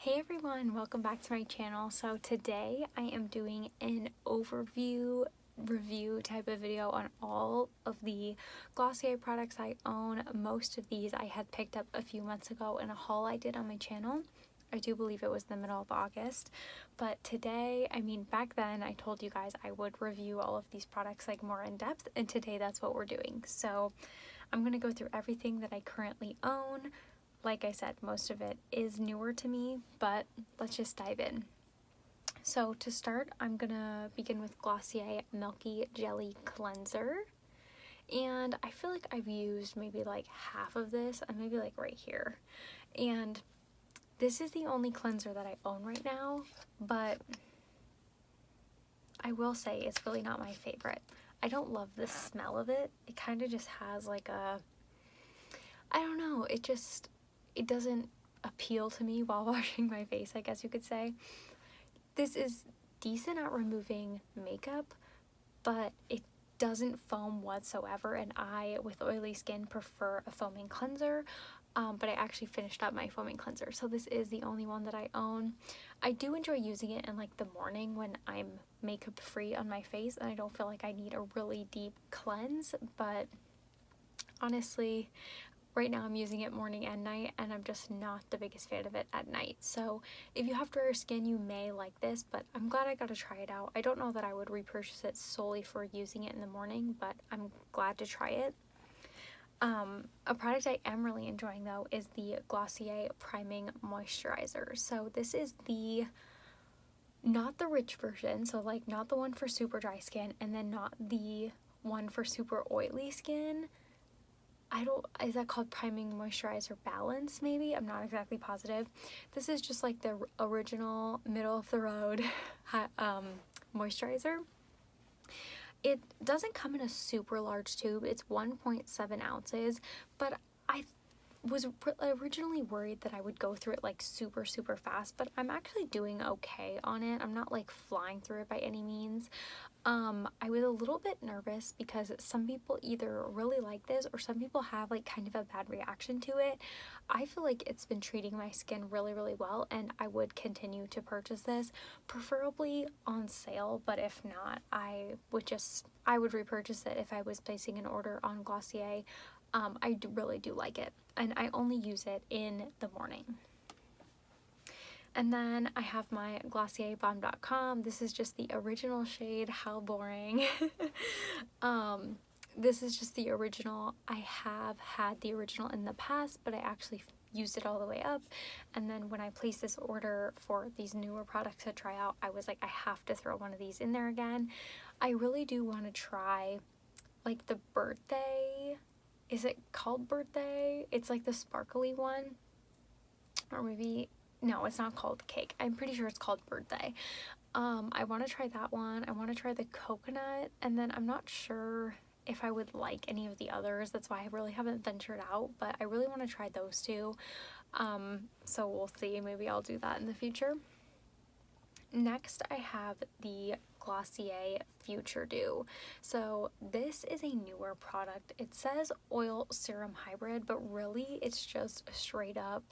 Hey everyone, welcome back to my channel. So today I am doing an overview review type of video on all of the Glossier products I own. Most of these I had picked up a few months ago in a haul I did on my channel. I do believe it was the middle of August, but today, back then I told you guys I would review all of these products like more in depth, and today that's what we're doing. So I'm going to go through everything that I currently own. Like I said, most of it is newer to me, but let's just dive in. So to start, I'm gonna begin with Glossier Milky Jelly Cleanser. And I feel like I've used maybe like half of this, and maybe like right here. And this is the only cleanser that I own right now, but I will say it's really not my favorite. I don't love the smell of it. It kind of just has like a, I don't know, it doesn't appeal to me while washing my face, I guess you could say. This is decent at removing makeup, but it doesn't foam whatsoever, and I, with oily skin, prefer a foaming cleanser, but I actually finished up my foaming cleanser, so this is the only one that I own. I do enjoy using it in like the morning when I'm makeup free on my face and I don't feel like I need a really deep cleanse, but honestly, right now I'm using it morning and night, and I'm just not the biggest fan of it at night. So if you have drier skin, you may like this, but I'm glad I got to try it out. I don't know that I would repurchase it solely for using it in the morning, but I'm glad to try it. A product I am really enjoying though is the Glossier Priming Moisturizer. So this is not the rich version, so like not the one for super dry skin, and then not the one for super oily skin. Is that called Priming Moisturizer Balance maybe? I'm not exactly positive. This is just like the original middle of the road moisturizer. It doesn't come in a super large tube. It's 1.7 ounces, but I was originally worried that I would go through it like super fast, but I'm actually doing okay on it. I'm not like flying through it by any means. I was a little bit nervous because some people either really like this or some people have like kind of a bad reaction to it. I feel like it's been treating my skin really well, and I would continue to purchase this, preferably on sale, but if not, I would repurchase it if I was placing an order on Glossier. I really do like it, and I only use it in the morning. And then I have my Glossier Balm.com. This is just the original shade. How boring. This is just the original. I have had the original in the past, but I actually used it all the way up. And then when I placed this order for these newer products to try out, I was like, I have to throw one of these in there again. I really do want to try like the birthday. Is it called birthday? It's like the sparkly one. Or maybe, no, it's not called cake. I'm pretty sure it's called birthday. I want to try that one. I want to try the coconut, and then I'm not sure if I would like any of the others. That's why I really haven't ventured out, but I really want to try those two. So we'll see. Maybe I'll do that in the future. Next, I have the Glossier Future Dew. So this is a newer product. It says oil serum hybrid, but really it's just straight up,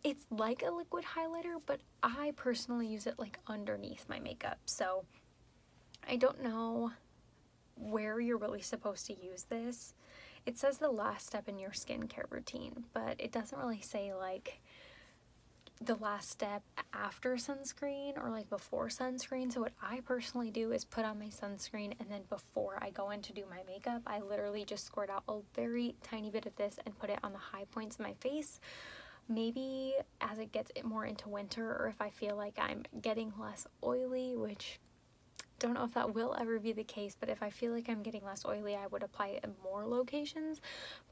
it's like a liquid highlighter, but I personally use it like underneath my makeup. So I don't know where you're really supposed to use this. It says the last step in your skincare routine, but it doesn't really say like the last step after sunscreen or like before sunscreen. So what I personally do is put on my sunscreen, and then before I go in to do my makeup, I literally just squirt out a very tiny bit of this and put it on the high points of my face. Maybe as it gets more into winter, or if I feel like I'm getting less oily, which don't know if that will ever be the case, but if I feel like I'm getting less oily, I would apply it in more locations.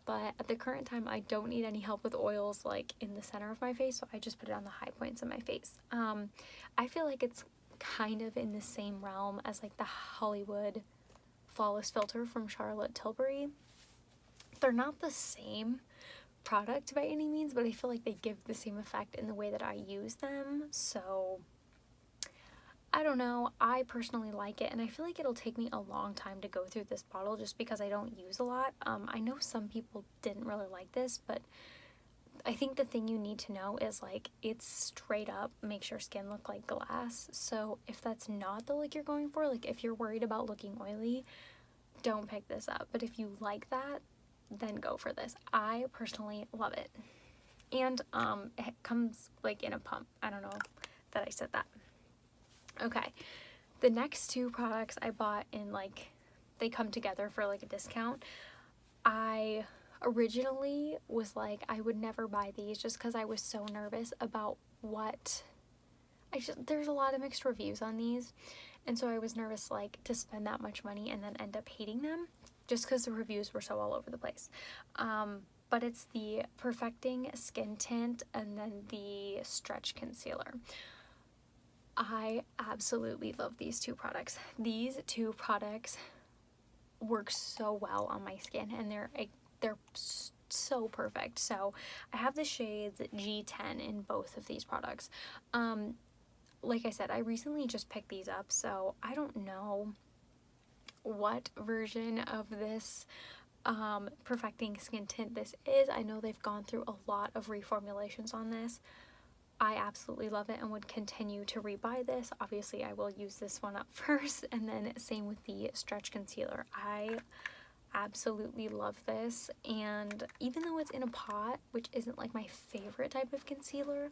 But at the current time, I don't need any help with oils like in the center of my face, so I just put it on the high points of my face. I feel like it's kind of in the same realm as like the Hollywood Flawless Filter from Charlotte Tilbury. They're not the same product by any means, but I feel like they give the same effect in the way that I use them. So I don't know, I personally like it, and I feel like it'll take me a long time to go through this bottle just because I don't use a lot. I know some people didn't really like this, but I think the thing you need to know is like it's straight up makes your skin look like glass. So if that's not the look you're going for, like if you're worried about looking oily, don't pick this up. But if you like that, then go for this. I personally love it. And it comes like in a pump. I don't know that I said that. Okay, the next two products I bought in like, they come together for like a discount. I originally was like, I would never buy these just because I was so nervous about what, there's a lot of mixed reviews on these, and so I was nervous like to spend that much money and then end up hating them just because the reviews were so all over the place. But it's the Perfecting Skin Tint and then the Stretch Concealer. I absolutely love these two products. These two products work so well on my skin, and they're so perfect. So I have the shades G10 in both of these products. Like I said, I recently just picked these up, so I don't know what version of this Perfecting Skin Tint this is. I know they've gone through a lot of reformulations on this. I absolutely love it and would continue to rebuy this. Obviously, I will use this one up first, and then same with the Stretch Concealer. I absolutely love this, and even though it's in a pot, which isn't like my favorite type of concealer,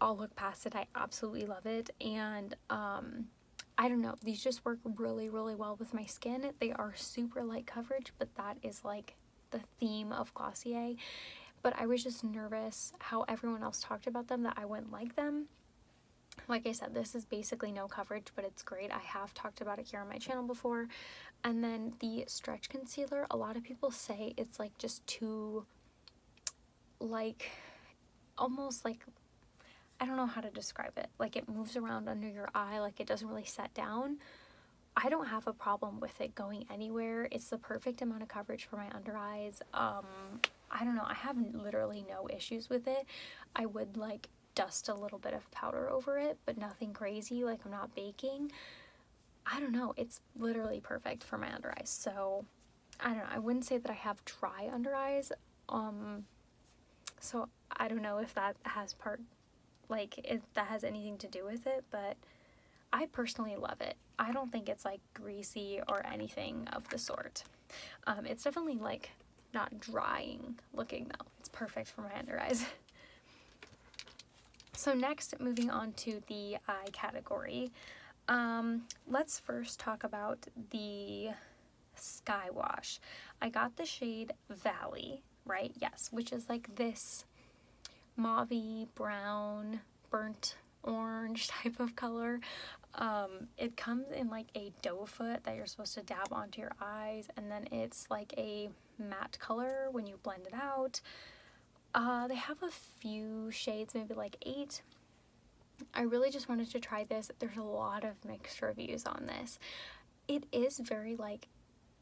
I'll look past it. I absolutely love it, and I don't know, these just work really, really well with my skin. They are super light coverage, but that is like the theme of Glossier. But I was just nervous how everyone else talked about them that I wouldn't like them. Like I said, this is basically no coverage, but it's great. I have talked about it here on my channel before. And then the Stretch Concealer, a lot of people say it's like just too, like, almost like, I don't know how to describe it. Like it moves around under your eye, like it doesn't really set down. I don't have a problem with it going anywhere. It's the perfect amount of coverage for my under eyes. I don't know, I have literally no issues with it. I would like dust a little bit of powder over it, but nothing crazy, like I'm not baking. I don't know, it's literally perfect for my under eyes. So I don't know, I wouldn't say that I have dry under eyes. So I don't know if that has if that has anything to do with it, but I personally love it. I don't think it's like greasy or anything of the sort. It's definitely like not drying looking though. It's perfect for my under eyes. So next, moving on to the eye category. Let's first talk about the Sky Wash. I got the shade Valley, right? Yes, which is like this mauvey brown, burnt orange type of color. It comes in like a doe foot that you're supposed to dab onto your eyes, and then it's like a matte color when you blend it out. They have a few shades, maybe like 8. I really just wanted to try this. There's a lot of mixed reviews on this. It is very like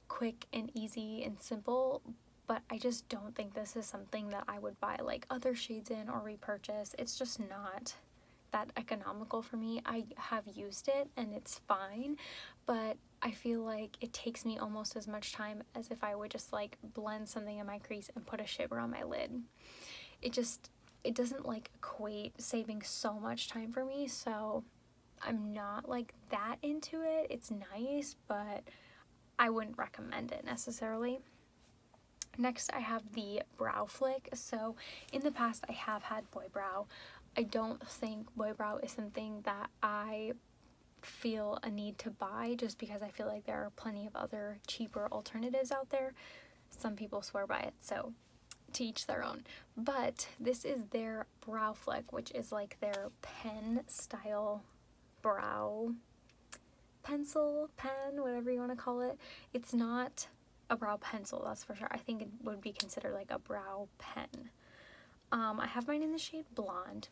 quick and easy and simple, but I just don't think this is something that I would buy like other shades in or repurchase. It's just not that economical for me. I have used it and it's fine, but I feel like it takes me almost as much time as if I would just like blend something in my crease and put a shimmer on my lid. It doesn't like equate saving so much time for me, so I'm not like that into it. It's nice, but I wouldn't recommend it necessarily. Next, I have the Brow Flick. So in the past, I have had Boy Brow. I don't think Boy Brow is something that I feel a need to buy just because I feel like there are plenty of other cheaper alternatives out there. Some people swear by it, so to each their own. But this is their Brow Flick, which is like their pen style brow pencil, pen, whatever you want to call it. It's not a brow pencil, that's for sure. I think it would be considered like a brow pen. I have mine in the shade Blonde.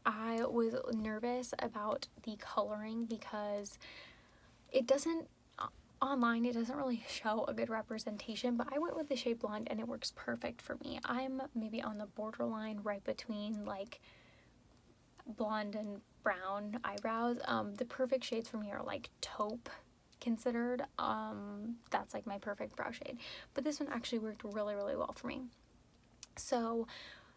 I was nervous about the coloring because online it doesn't really show a good representation, but I went with the shade Blonde and it works perfect for me. I'm maybe on the borderline right between like blonde and brown eyebrows. The perfect shades for me are like taupe considered. That's like my perfect brow shade, but this one actually worked really, really well for me. So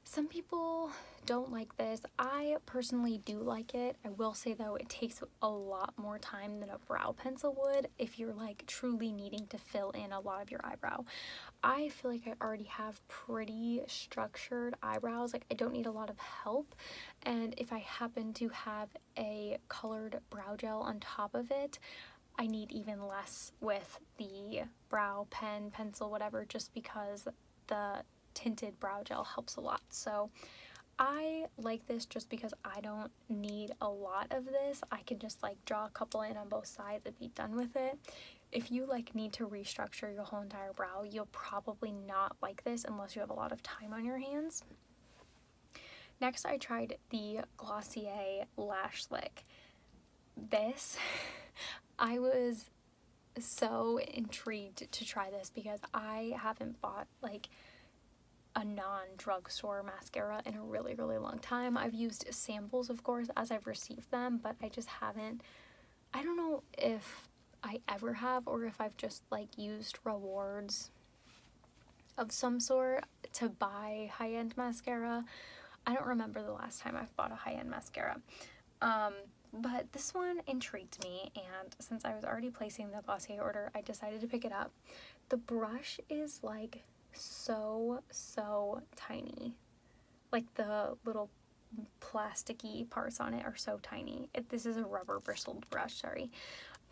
some people don't like this. I personally do like it. I will say though, it takes a lot more time than a brow pencil would if you're like truly needing to fill in a lot of your eyebrow. I feel like I already have pretty structured eyebrows. Like I don't need a lot of help. And if I happen to have a colored brow gel on top of it, I need even less with the brow pen, pencil, whatever, just because the tinted brow gel helps a lot. So I like this just because I don't need a lot of this. I can just like draw a couple in on both sides and be done with it. If you like need to restructure your whole entire brow, you'll probably not like this unless you have a lot of time on your hands. Next, I tried the Glossier Lash Slick. This, I was so intrigued to try this because I haven't bought like a non-drugstore mascara in a really long time. I've used samples, of course, as I've received them, but I just haven't. I don't know if I ever have or if I've just like used rewards of some sort to buy high-end mascara. I don't remember the last time I've bought a high-end mascara. But this one intrigued me, and since I was already placing the Glossier order, I decided to pick it up. The brush is like so tiny. Like the little plasticky parts on it are so tiny. This is a rubber bristled brush, sorry.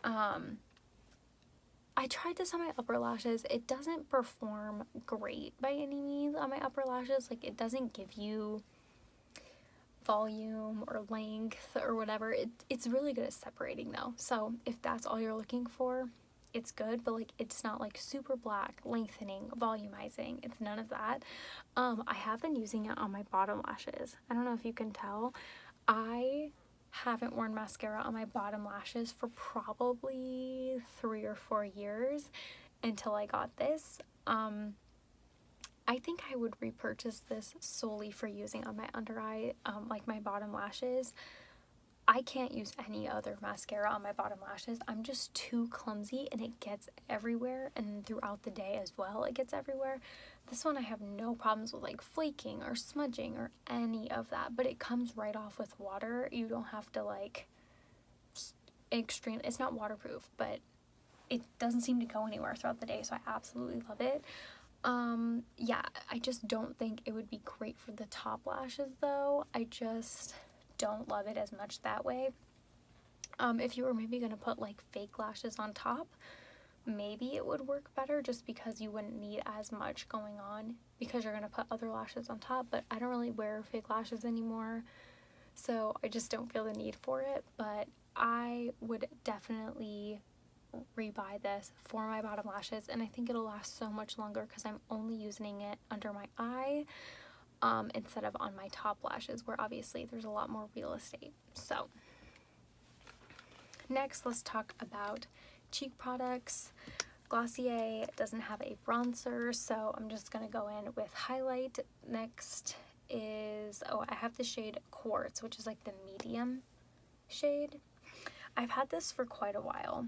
I tried this on my upper lashes. It doesn't perform great by any means on my upper lashes. Like it doesn't give you volume or length or whatever. It's really good at separating though. So if that's all you're looking for, it's good, but like it's not like super black, lengthening, volumizing. It's none of that. I have been using it on my bottom lashes. I don't know if you can tell. I haven't worn mascara on my bottom lashes for probably 3 or 4 years until I got this. I think I would repurchase this solely for using on my under eye, like my bottom lashes. I can't use any other mascara on my bottom lashes. I'm just too clumsy and it gets everywhere, and throughout the day as well it gets everywhere. This one I have no problems with like flaking or smudging or any of that, but it comes right off with water. You don't have to like it's not waterproof, but it doesn't seem to go anywhere throughout the day, so I absolutely love it. Yeah, I just don't think it would be great for the top lashes though. I just don't love it as much that way. If you were maybe gonna put like fake lashes on top, maybe it would work better just because you wouldn't need as much going on because you're gonna put other lashes on top, but I don't really wear fake lashes anymore, so I just don't feel the need for it. But I would definitely rebuy this for my bottom lashes, and I think it'll last so much longer because I'm only using it under my eye instead of on my top lashes, where obviously there's a lot more real estate. So next, let's talk about cheek products. Glossier doesn't have a bronzer, so I'm just gonna go in with highlight. Next is, I have the shade Quartz, which is like the medium shade. I've had this for quite a while,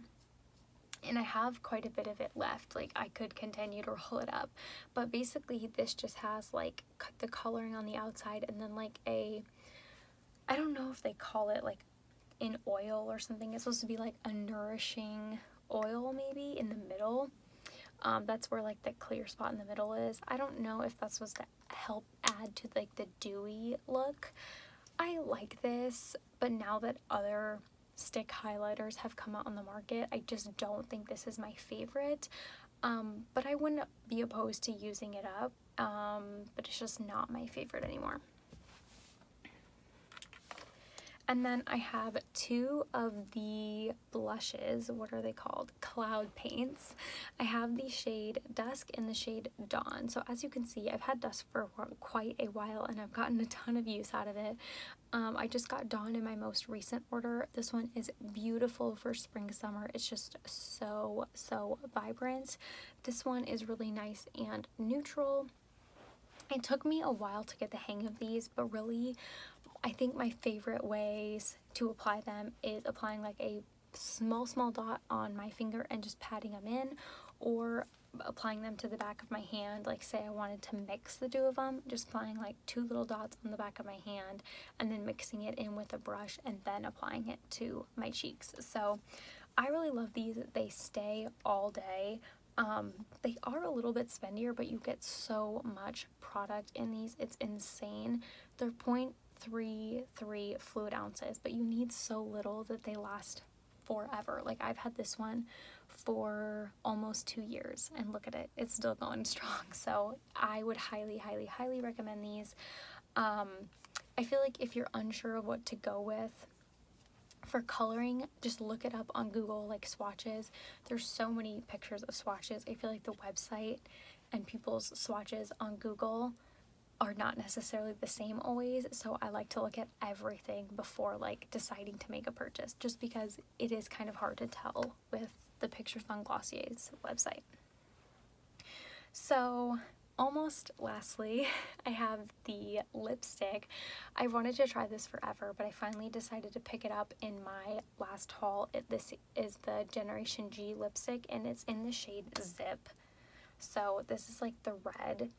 and I have quite a bit of it left. Like I could continue to roll it up, but basically this just has like the coloring on the outside and then like I don't know if they call it like in oil or something. It's supposed to be like a nourishing oil maybe in the middle. That's where like the clear spot in the middle is. I don't know if that's supposed to help add to like the dewy look. I like this, but now that other stick highlighters have come out on the market, I just don't think this is my favorite. But I wouldn't be opposed to using it up, but it's just not my favorite anymore. And then I have 2 of the blushes. What are they called? Cloud paints. I have the shade Dusk and the shade Dawn. So as you can see, I've had Dusk for quite a while and I've gotten a ton of use out of it. I just got Dawn in my most recent order. This one is beautiful for spring, summer. It's just so vibrant. This one is really nice and neutral. It took me a while to get the hang of these, but really I think my favorite ways to apply them is applying like a small dot on my finger and just patting them in, or applying them to the back of my hand. Like say I wanted to mix the two of them, just applying like 2 little dots on the back of my hand and then mixing it in with a brush and then applying it to my cheeks. So I really love these. They stay all day. They are a little bit spendier, but you get so much product in these. It's insane. They're 0.33 fluid ounces, but you need so little that they last forever. Like I've had this one for almost 2 years and look at it, it's still going strong. So I would highly recommend these. I feel like if you're unsure of what to go with for coloring, just look it up on Google, like swatches. There's so many pictures of swatches. I feel like the website and people's swatches on Google are not necessarily the same always, so I like to look at everything before like deciding to make a purchase, just because it is kind of hard to tell with the pictures on Glossier's website. So almost lastly, I have the lipstick. I wanted to try this forever, but I finally decided to pick it up in my last haul. This is the Generation G lipstick, and it's in the shade Zip. So this is like the red.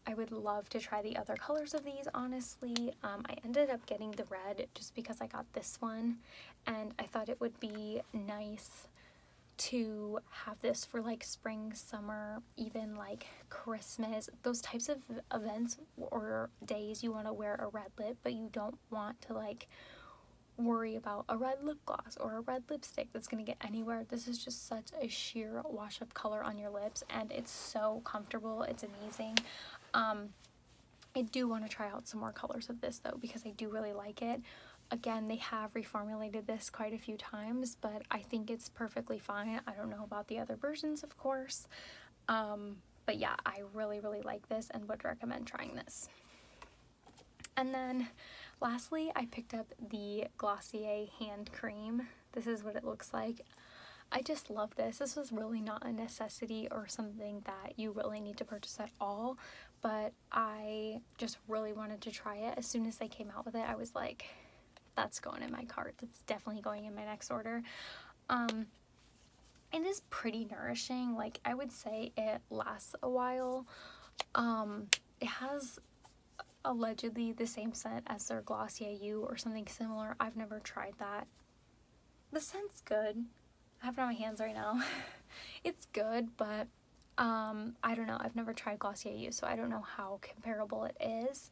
I would love to try the other colors of these, honestly. I ended up getting the red just because I got this one, and I thought it would be nice to have this for like spring, summer, even like Christmas, those types of events or days you want to wear a red lip, but you don't want to like worry about a red lip gloss or a red lipstick that's going to get anywhere. This is just such a sheer wash of color on your lips, and it's so comfortable. It's amazing. I do want to try out some more colors of this though, because I do really like it. Again, they have reformulated this quite a few times, but I think it's perfectly fine. I don't know about the other versions, of course. But yeah, I really like this and would recommend trying this. And then lastly, I picked up the Glossier hand cream. This is what it looks like. I just love this. This was really not a necessity or something that you really need to purchase at all, but I just really wanted to try it. As soon as they came out with it, I was like, that's going in my cart. That's definitely going in my next order. It is pretty nourishing. Like, I would say it lasts a while. It has allegedly the same scent as their Glossier U or something similar. I've never tried that. The scent's good. I have it on my hands right now. It's good, but I don't know. I've never tried Glossier U, so I don't know how comparable it is.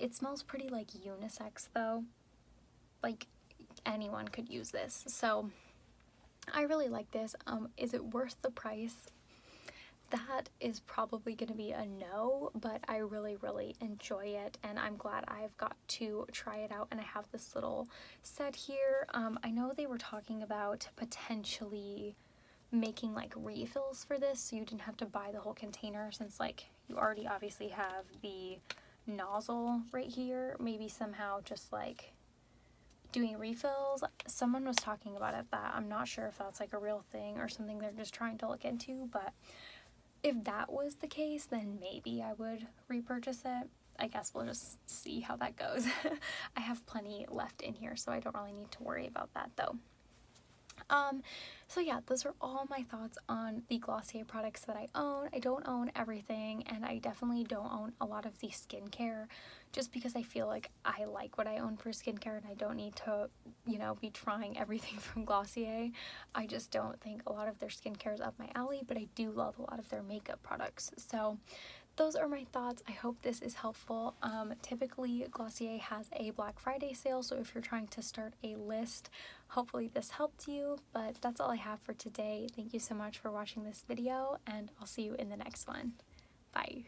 It smells pretty like unisex though. Like anyone could use this. So I really like this. Is it worth the price? That is probably going to be a no, but I really enjoy it, and I'm glad I've got to try it out, and I have this little set here. I know they were talking about potentially making like refills for this, so you didn't have to buy the whole container, since like you already obviously have the nozzle right here. Maybe somehow just like doing refills. Someone was talking about it, that I'm not sure if that's like a real thing or something they're just trying to look into, but if that was the case, then maybe I would repurchase it. I guess we'll just see how that goes. I have plenty left in here, so I don't really need to worry about that though. So yeah, those are all my thoughts on the Glossier products that I own. I don't own everything, and I definitely don't own a lot of the skincare, just because I feel like I like what I own for skincare and I don't need to, you know, be trying everything from Glossier. I just don't think a lot of their skincare is up my alley, but I do love a lot of their makeup products. So those are my thoughts. I hope this is helpful. Typically Glossier has a Black Friday sale, so if you're trying to start a list, hopefully this helped you. But that's all I have for today. Thank you so much for watching this video, and I'll see you in the next one. Bye.